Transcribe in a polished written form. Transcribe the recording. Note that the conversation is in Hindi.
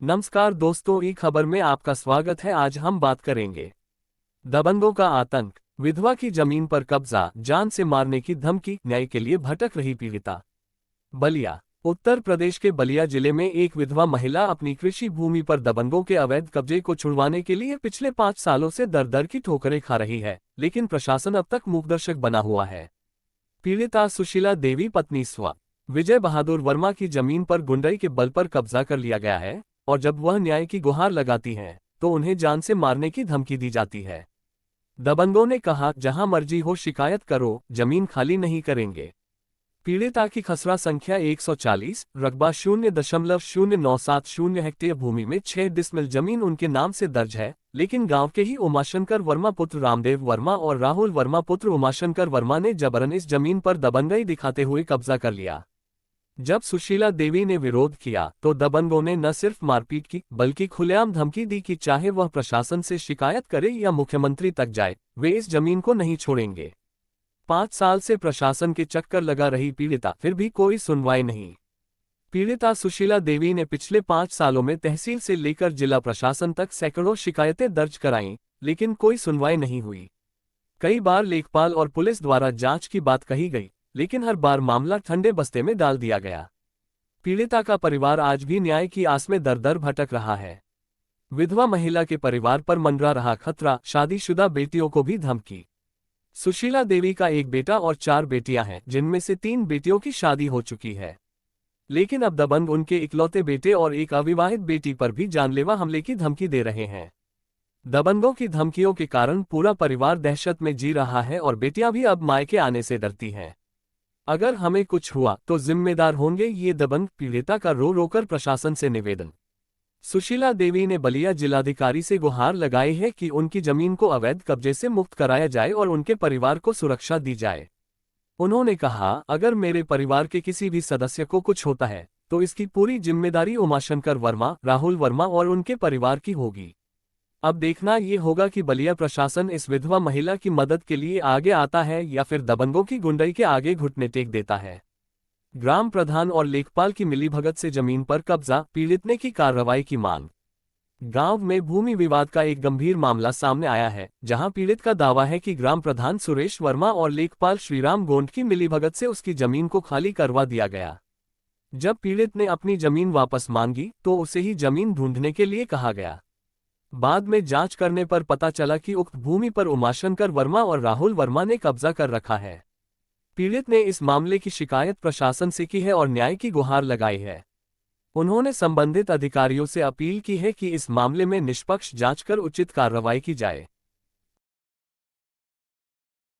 नमस्कार दोस्तों, ई खबर में आपका स्वागत है। आज हम बात करेंगे दबंगों का आतंक, विधवा की जमीन पर कब्जा, जान से मारने की धमकी, न्याय के लिए भटक रही पीड़िता। बलिया। उत्तर प्रदेश के बलिया जिले में एक विधवा महिला अपनी कृषि भूमि पर दबंगों के अवैध कब्जे को छुड़वाने के लिए पिछले 5 सालों से दर दर की ठोकरें खा रही है, लेकिन प्रशासन अब तक मूकदर्शक बना हुआ है। पीड़िता सुशीला देवी पत्नी स्व विजय बहादुर वर्मा की जमीन पर गुंडई के बल पर कब्जा कर लिया गया है, और जब वह न्याय की गुहार लगाती हैं, तो उन्हें जान से मारने की धमकी दी जाती है। दबंगों ने कहा, जहां मर्जी हो शिकायत करो, जमीन खाली नहीं करेंगे। पीड़िता की खसरा संख्या 140, रकबा 0.0970 हेक्टेयर भूमि में 6 डिसमिल जमीन उनके नाम से दर्ज है, लेकिन गांव के ही उमाशंकर वर्मा पुत्र रामदेव वर्मा और राहुल वर्मा पुत्र उमाशंकर वर्मा ने जबरन इस जमीन पर दबंगई दिखाते हुए कब्जा कर लिया। जब सुशीला देवी ने विरोध किया, तो दबंगों ने न सिर्फ मारपीट की, बल्कि खुलेआम धमकी दी कि चाहे वह प्रशासन से शिकायत करे या मुख्यमंत्री तक जाए, वे इस जमीन को नहीं छोड़ेंगे। 5 साल से प्रशासन के चक्कर लगा रही पीड़िता, फिर भी कोई सुनवाई नहीं। पीड़िता सुशीला देवी ने पिछले 5 सालों में तहसील से लेकर जिला प्रशासन तक सैकड़ों शिकायतें दर्ज कराईं, लेकिन कोई सुनवाई नहीं हुई। कई बार लेखपाल और पुलिस द्वारा जांच की बात कही गई, लेकिन हर बार मामला ठंडे बस्ते में डाल दिया गया। पीड़िता का परिवार आज भी न्याय की आस में दर दर भटक रहा है। विधवा महिला के परिवार पर मंडरा रहा खतरा, शादीशुदा बेटियों को भी धमकी। सुशीला देवी का एक बेटा और 4 बेटियां हैं, जिनमें से 3 बेटियों की शादी हो चुकी है, लेकिन अब दबंग उनके इकलौते बेटे और एक अविवाहित बेटी पर भी जानलेवा हमले की धमकी दे रहे हैं। दबंगों की धमकियों के कारण पूरा परिवार दहशत में जी रहा है और बेटियां भी अब मायके आने से डरती हैं। अगर हमें कुछ हुआ तो जिम्मेदार होंगे ये दबंग, पीड़िता का रो रोकर प्रशासन से निवेदन। सुशीला देवी ने बलिया जिलाधिकारी से गुहार लगाई है कि उनकी जमीन को अवैध कब्जे से मुक्त कराया जाए और उनके परिवार को सुरक्षा दी जाए। उन्होंने कहा, अगर मेरे परिवार के किसी भी सदस्य को कुछ होता है, तो इसकी पूरी जिम्मेदारी उमाशंकर वर्मा, राहुल वर्मा और उनके परिवार की होगी। अब देखना ये होगा कि बलिया प्रशासन इस विधवा महिला की मदद के लिए आगे आता है या फिर दबंगों की गुंडई के आगे घुटने टेक देता है। ग्राम प्रधान और लेखपाल की मिलीभगत से जमीन पर कब्जा, पीड़ित की कार्रवाई की मांग। गांव में भूमि विवाद का एक गंभीर मामला सामने आया है, जहां पीड़ित का दावा है कि ग्राम प्रधान सुरेश वर्मा और लेखपाल श्रीराम गोंड की मिलीभगत से उसकी जमीन को खाली करवा दिया गया। जब पीड़ित ने अपनी जमीन वापस मांगी, तो उसे ही जमीन ढूंढने के लिए कहा गया। बाद में जांच करने पर पता चला कि उक्त भूमि पर उमाशंकर वर्मा और राहुल वर्मा ने कब्जा कर रखा है। पीड़ित ने इस मामले की शिकायत प्रशासन से की है और न्याय की गुहार लगाई है। उन्होंने संबंधित अधिकारियों से अपील की है कि इस मामले में निष्पक्ष जांच कर उचित कार्रवाई की जाए।